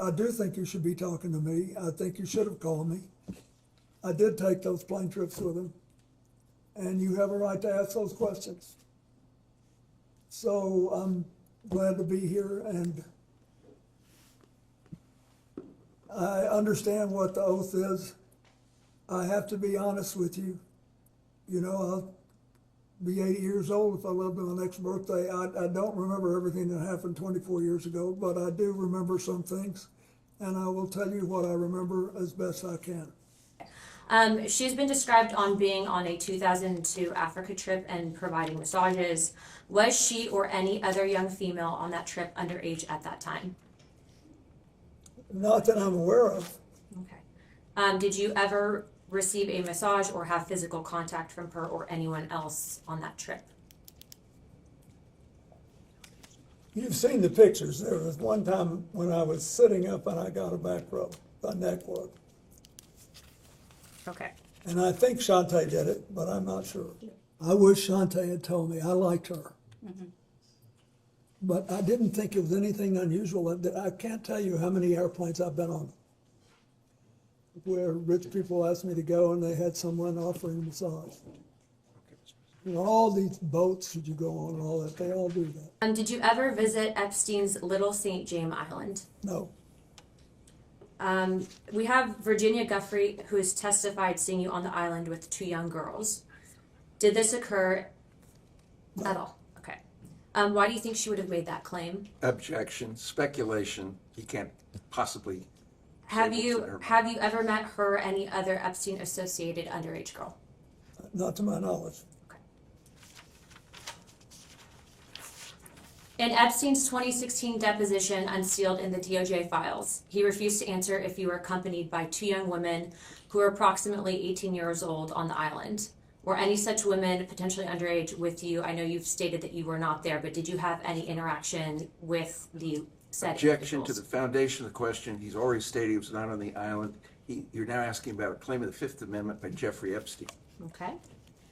I do think you should be talking to me. I think you should have called me. I did take those plane trips with him, and you have a right to ask those questions. So I'm glad to be here, and I understand what the oath is. I have to be honest with you. You know, I'll be 80 years old if I live to my next birthday. I don't remember everything that happened 24 years ago, but I do remember some things, and I will tell you what I remember as best I can. She's been described on being on a 2002 Africa trip and providing massages. Was she or any other young female on that trip underage at that time? Not that I'm aware of. Okay. Did you ever receive a massage or have physical contact from her or anyone else on that trip? You've seen the pictures. There was one time when I was sitting up and I got a back rub, a neck rub. Okay. And I think Shantae did it, but I'm not sure. I wish Shantae had told me. I liked her. Mm-hmm. But I didn't think it was anything unusual. I can't tell you how many airplanes I've been on where rich people asked me to go and they had someone offering a massage. You know, all these boats that you go on and all that, they all do that. Did you ever visit Epstein's Little St. James Island? No. We have Virginia Guffrey, who has testified seeing you on the island with two young girls. Did this occur at all? Okay. Why do you think she would have made that claim? Objection, speculation. He can't possibly. Have you ever met her or any other Epstein associated underage girl? Not to my knowledge. Okay. In Epstein's 2016 deposition unsealed in the DOJ files, he refused to answer if you were accompanied by two young women who were approximately 18 years old on the island. Were any such women potentially underage with you? I know you've stated that you were not there, but did you have any interaction with the said Objection individuals? to the foundation of the question. He's already stated he was not on the island. You're now asking about a claim of the Fifth Amendment by Jeffrey Epstein. Okay.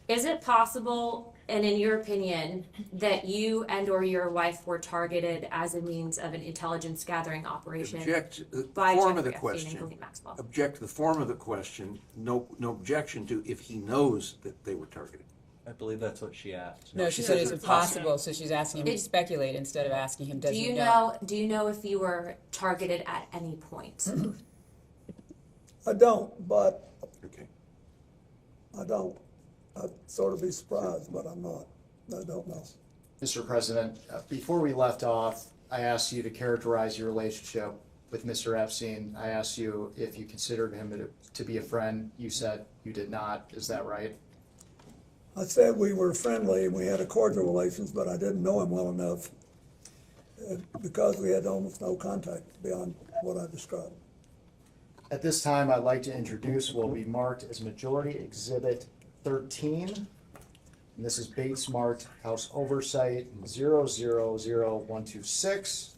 Is it possible, and in your opinion, that you and or your wife were targeted as a means of an intelligence gathering operation Object to the by form Jeffrey of the Epstein and question. Maxwell? Object to the form of the question. No objection to if he knows that they were targeted. I believe that's what she asked. No, she said it's impossible, so she's asking him to speculate instead of asking him, does he know? Do you know if you were targeted at any point? I don't, but Okay. I don't. I'd sort of be surprised, but I'm not. I don't know. Mr. President, before we left off, I asked you to characterize your relationship with Mr. Epstein. I asked you if you considered him to be a friend. You said you did not. Is that right? I said we were friendly and we had a cordial relations, but I didn't know him well enough because we had almost no contact beyond what I described. At this time, I'd like to introduce what will be marked as Majority Exhibit 13. And this is Bates marked House Oversight 000126.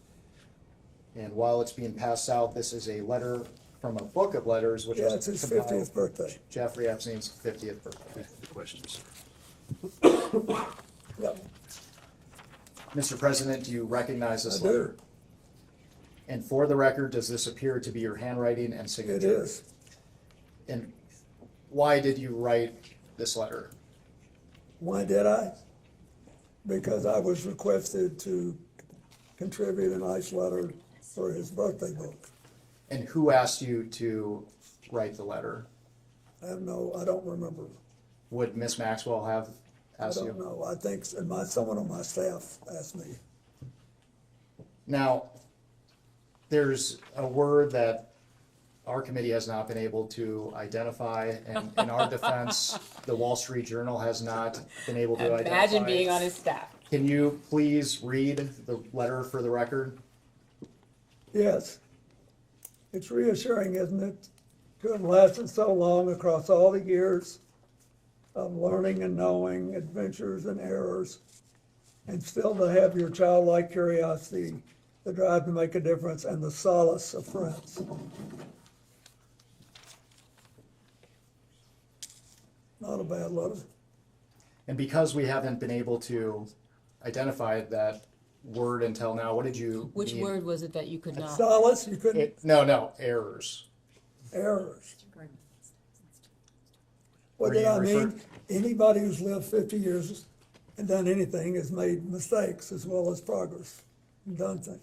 And while it's being passed out, this is a letter from a book of letters, which Yeah, it's his 50th birthday. Jeffrey Epstein's 50th birthday. The questions. Yep, Mr. President, do you recognize this I letter? do. And for the record, does this appear to be your handwriting and It signature? is. And why did you write this letter? Why did I? Because I was requested to contribute a nice letter for his birthday book. And who asked you to write the letter? I don't remember. Would Miss Maxwell have I asked don't you? know. I think someone on my staff asked me. Now, there's a word that our committee has not been able to identify, and in our defense, the Wall Street Journal has not been able to identify. Imagine being on his staff. Can you please read the letter for the record? Yes. It's reassuring, isn't it, to have lasted so long across all the years of learning and knowing, adventures and errors, and still to have your childlike curiosity, the drive to make a difference, and the solace of friends. Not a bad letter. And because we haven't been able to identify that word until now. What did you Which mean? word was it that you could not? Solace, you couldn't, No, errors. errors. What Were did you I mean? refer- Anybody who's lived 50 years and done anything has made mistakes as well as progress and done things.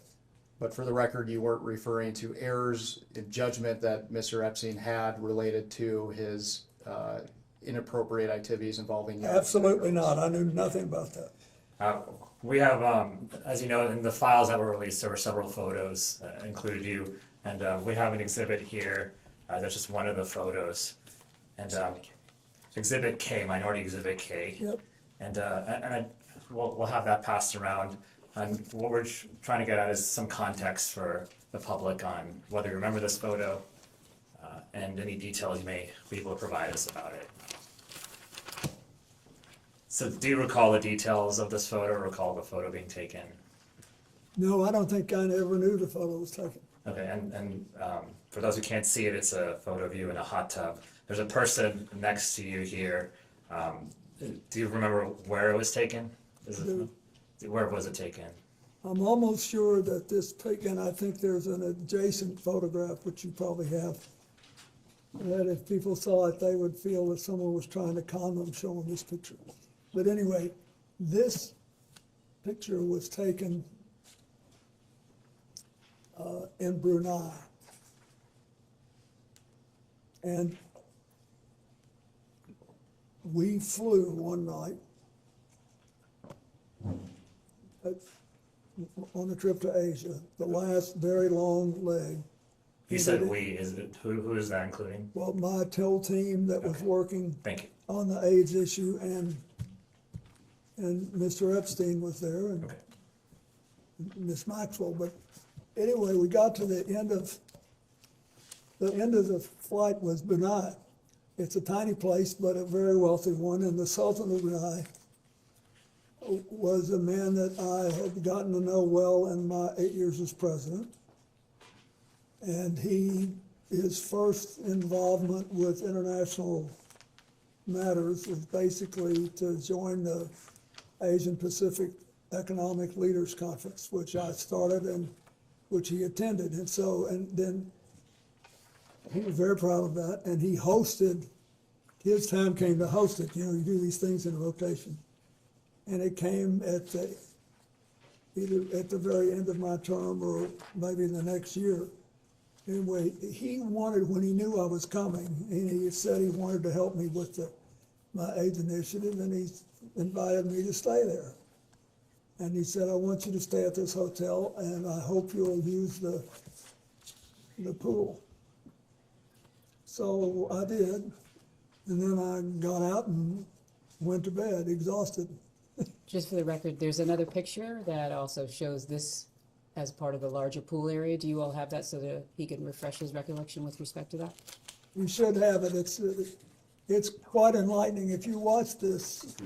But for the record, you weren't referring to errors in judgment that Mr. Epstein had related to his inappropriate activities involving young Absolutely individuals. not. I knew nothing about that. We have, as you know, in the files that were released, there were several photos that included you, and we have an exhibit here. That's just one of the photos, and Exhibit K, Minority Exhibit K. Yep. And we'll have that passed around. And what we're trying to get at is some context for the public on whether you remember this photo and any details you may be able to provide us about it. So do you recall the details of this photo, or recall the photo being taken? No, I don't think I ever knew the photo was taken. Okay, and for those who can't see it, it's a photo of you in a hot tub. There's a person next to you here. Do you remember where it was taken? Where was it taken? I'm almost sure that this taken, I think there's an adjacent photograph, which you probably have, that if people saw it, they would feel that someone was trying to con them showing this picture. But anyway, this picture was taken in Brunei. And we flew one night on a trip to Asia, the last very long leg. You said we, is it, who is that including? Well, my whole team that was working Thank you. on the AIDS issue, and Mr. Epstein was there, and Okay. Miss Maxwell. But anyway, we got to the end of the flight was Brunei. It's a tiny place, but a very wealthy one, and the Sultan of Brunei was a man that I had gotten to know well in my 8 years as president. And his first involvement with international matters was basically to join the Asian Pacific Economic Leaders Conference, which I started and which he attended. And so, and then he was very proud of that, and he hosted, his time came to host it. You know, you do these things in rotation. And it came at either at the very end of my term or maybe the next year. Anyway, he wanted, when he knew I was coming, he said he wanted to help me with my AIDS initiative, and he invited me to stay there. And he said, I want you to stay at this hotel, and I hope you'll use the pool. So I did, and then I got out and went to bed, exhausted. Just for the record, there's another picture that also shows this as part of the larger pool area. Do you all have that so that he can refresh his recollection with respect to that? You should have it. It's quite enlightening. If you watch this,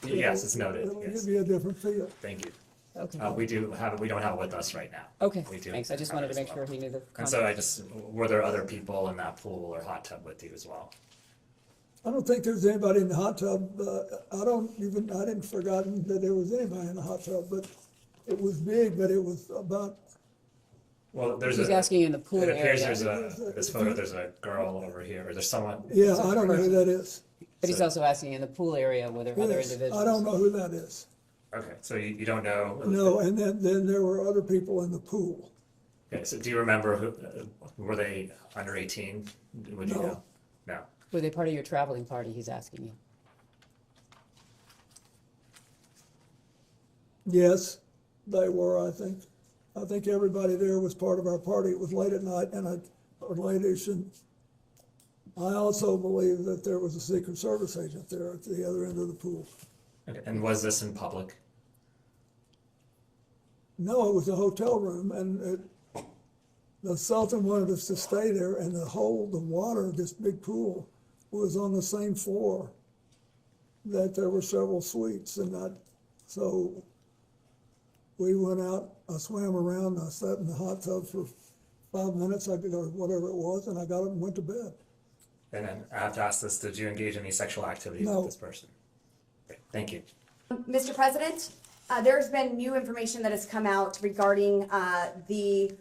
Yes, it's noted. it'll Yes. give you a different feel. Thank you. Okay. We don't have it with us right now. Okay, We do thanks. I just have wanted it to as make well. sure he knew the And so context. were there other people in that pool or hot tub with you as well? I don't think there's anybody in the hot tub. I didn't forgotten that there was anybody in the hot tub, but it was big, but it was about, Well, there's He's asking in the pool it appears area. there's this photo, there's a girl over here, or there's someone. yeah, I don't know who that is. But he's also asking in the pool area were there other Yes, individuals? I don't know who that is. Okay, so you don't know? No, and then there were other people in the pool. Okay, so do you remember were they under 18? Would you No. know? No. Were they part of your traveling party, he's asking you? Yes, they were, I think. I think everybody there was part of our party. It was late at night or late-ish, and I also believe that there was a Secret Service agent there at the other end of the pool. Okay, and was this in public? No, it was a hotel room, and the Sultan wanted us to stay there, and the water, this big pool, was on the same floor that there were several suites, and so we went out, I swam around, I sat in the hot tub for 5 minutes, or whatever it was, and I got up and went to bed. And then I have to ask this, did you engage in any sexual activity No. with this person? Okay, thank you. Mr. President, There's been new information that has come out regarding the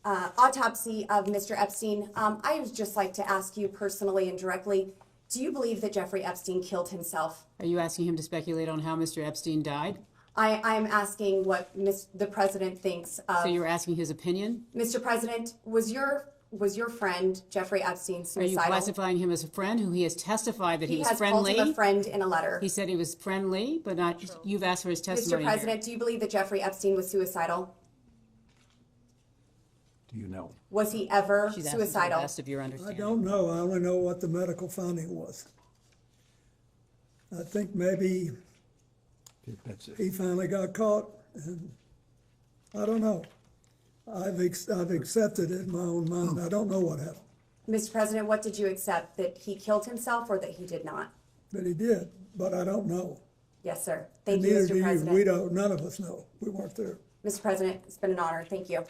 autopsy of Mr. Epstein. I would just like to ask you personally and directly, do you believe that Jeffrey Epstein killed himself? Are you asking him to speculate on how Mr. Epstein died? I'm asking what the president thinks of. So you're asking his opinion? Mr. President, was your friend Jeffrey Epstein Are suicidal? you classifying him as a friend who he has testified that he was has called friendly? him a friend in a letter. He said he was friendly, but not, you've asked for his testimony Mr. here. President, do you believe that Jeffrey Epstein was suicidal? Do you know? Was he ever She's asking for the suicidal? best of your I understanding. don't know. I only know what the medical finding was. I think maybe That's it. he finally got caught, and I don't know. I've accepted it in my own mind. I don't know what happened, Mr. President, what did you accept? That he killed himself or that he did not? but he did, but I don't know. Yes, sir. And Thank you, neither do Mr. you. President. We don't, none of us know. We weren't there. Mr. President, it's been an honor. Thank you.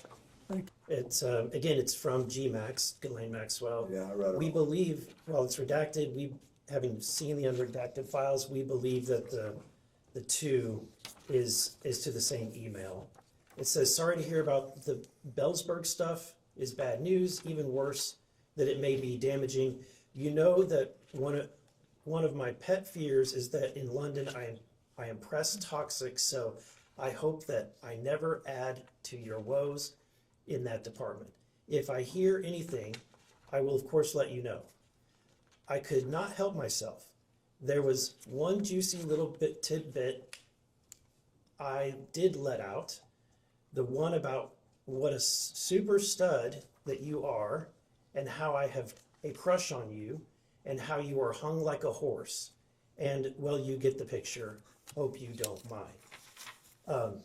It's, again, it's from GMAX, Ghislaine Maxwell. Yeah, I read it We all. believe, while it's redacted, having seen the unredacted files, we believe that the two is to the same email. It says, sorry to hear about the Bellsberg stuff is bad news, even worse, that it may be damaging. You know that one of my pet fears is that in London I am press toxic, so I hope that I never add to your woes in that department. If I hear anything, I will of course let you know. I could not help myself. There was one juicy little tidbit I did let out, the one about what a super stud that you are and how I have a crush on you and how you are hung like a horse. And well, you get the picture. Hope you don't mind.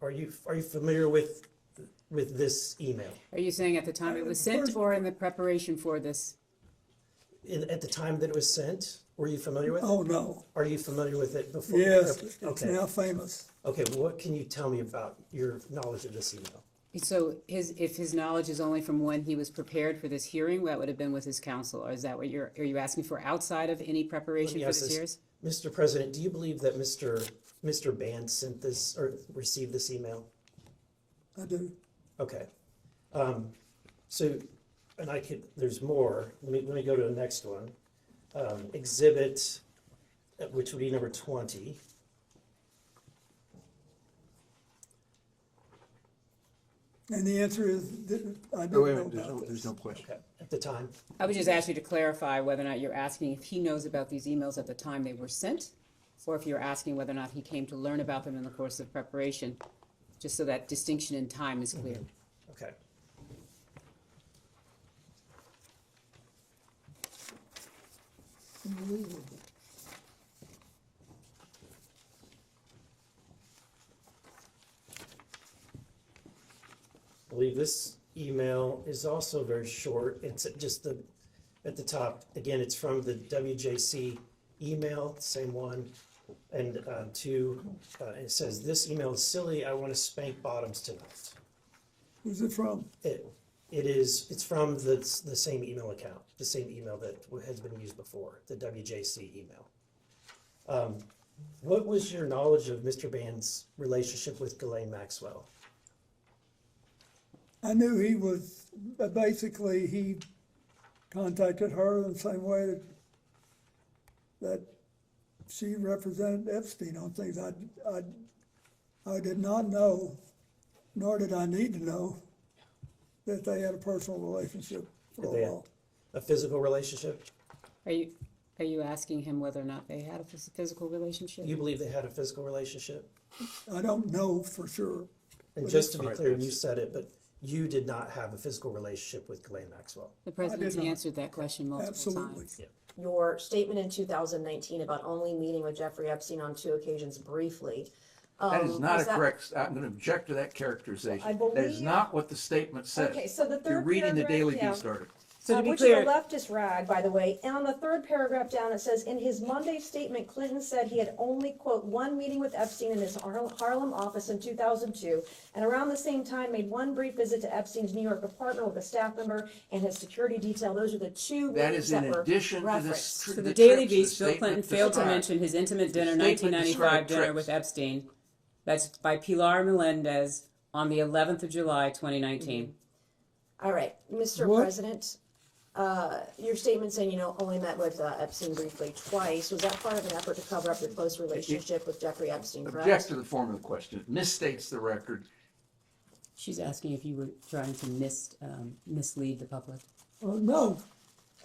Are you familiar with this email? Are you saying at the time it was sent or in the preparation for this? At the time that it was sent, were you familiar with it? Oh, no. Are you familiar with it before? Yes, it's Okay. now famous. Okay, well, what can you tell me about your knowledge of this email? So if his knowledge is only from when he was prepared for this hearing, that would have been with his counsel, or is that what are you asking for outside of any preparation for this hearing? Mr. President, do you believe that Mr. Band sent this or received this email? I do. Okay. So, and there's more. Let me go to the next one. Exhibit, which would be number 20. And the answer is, I Oh, don't wait a know minute, about there's this. no question. Okay, at the time. I would just ask you to clarify whether or not you're asking if he knows about these emails at the time they were sent, or if you're asking whether or not he came to learn about them in the course of preparation, just so that distinction in time is clear. Okay. I believe this email is also very short. It's just at the top, again, it's from the WJC email, same one. And it says, this email is silly. I want to spank bottoms tonight. Who's it from? It's from the same email account, the same email that has been used before, the WJC email. What was your knowledge of Mr. Band's relationship with Ghislaine Maxwell? I knew he was, basically, he contacted her in the same way that she represented Epstein on things. I did not know, nor did I need to know, that they had a personal relationship for Did they a have while. a physical relationship? Are you asking him whether or not they had a physical relationship? You believe they had a physical relationship? I don't know for sure. And But just to be Alright, clear, that's- you said it, but you did not have a physical relationship with Ghislaine Maxwell. The president's not. answered that question multiple Absolutely. times. Your statement in 2019 about only meeting with Jeffrey Epstein on 2 occasions briefly. That is not was a correct, I'm going to object to that characterization. I That is believe- not what the statement says. Okay, so the You're third reading the paragraph Daily down. Beast article. So to be which clear, is a leftist rag, by the way. And on the third paragraph down, it says, in his Monday statement, Clinton said he had only, quote, one meeting with Epstein in his Harlem office in 2002, and around the same time made one brief visit to Epstein's New York apartment with a staff member and his security detail. Those are the two That meetings is that in were addition to this. referenced. so the the Daily trips, the Beast, Bill statement Clinton failed to described. mention his intimate dinner, The statement 1995 described dinner trips. with Epstein. That's by Pilar Melendez on the 11th of July, 2019. All right, Mr. What? President, your statement saying, only met with Epstein briefly twice, was that part of an effort to cover up your close relationship with Jeffrey Epstein, correct? Object to the form of the question. It misstates the record. She's asking if you were trying to mislead the public. No,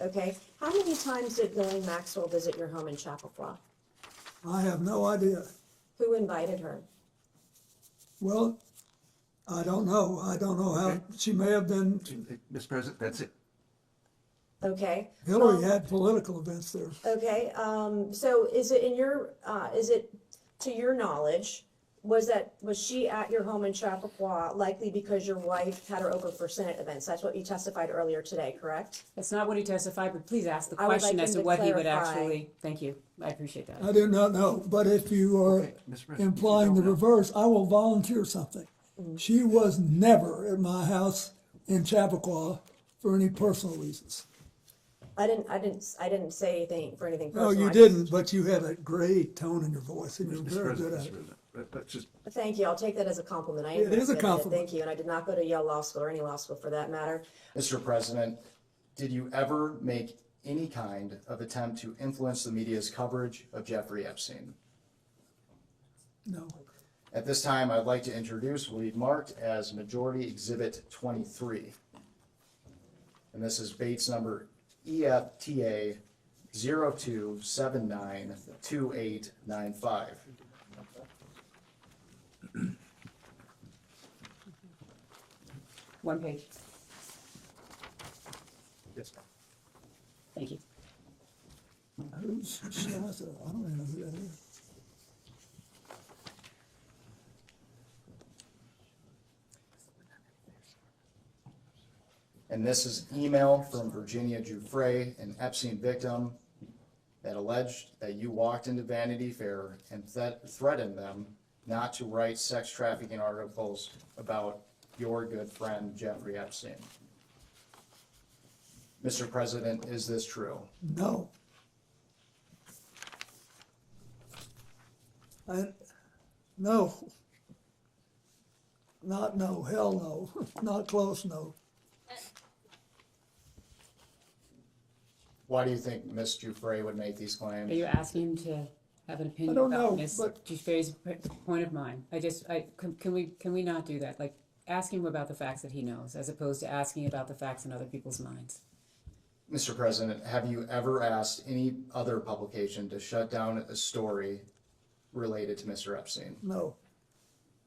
Okay, how many times did Ghislaine Maxwell visit your home in Chappaqua? I have no idea. Who invited her? Well, I don't know. I don't know how, she may have been, Mr. President, that's it. Okay. Hillary had political events there. Okay, so is it is it to your knowledge, was she at your home in Chappaqua likely because your wife had her over for Senate events? That's what you testified earlier today, correct? That's not what he testified, but please ask the I would question like as him to to what he would clarify. actually, thank you, I appreciate that. I do not know, but if you are Okay, Mr. President, implying the you don't know. reverse, I will volunteer something. She was never at my house in Chappaqua for any personal reasons. I didn't say anything for anything No, personal. you I didn't, but you had a great tone in your voice, and you're Mr. very good President, at Mr. it. President, let's just, Thank you, I'll take that as a compliment. I am It is a very good at compliment. Thank you, and I did not go to Yale Law School or any law school for that matter. Mr. President, did you ever make any kind of attempt to influence the media's coverage of Jeffrey Epstein? No. At this time, I'd like to introduce what we've marked as Majority Exhibit 23. And this is Bates number EFTA 02792895. One page, yes, ma'am. thank you. Who's Shasta? I don't even know who that is. And this is email from Virginia Giuffre, an Epstein victim, that alleged that you walked into Vanity Fair and threatened them not to write sex trafficking articles about your good friend Jeffrey Epstein. Mr. President, is this true? No. No. Not no, hell no, not close, no. Why do you think Ms. Giuffre would make these Are claims? you asking him to have an opinion don't know, about Ms. but- Giuffre's point of mind? Can we not do that? Like, ask him about the facts that he knows, as opposed to asking about the facts in other people's minds. Mr. President, have you ever asked any other publication to shut down a story related to Mr. Epstein? No.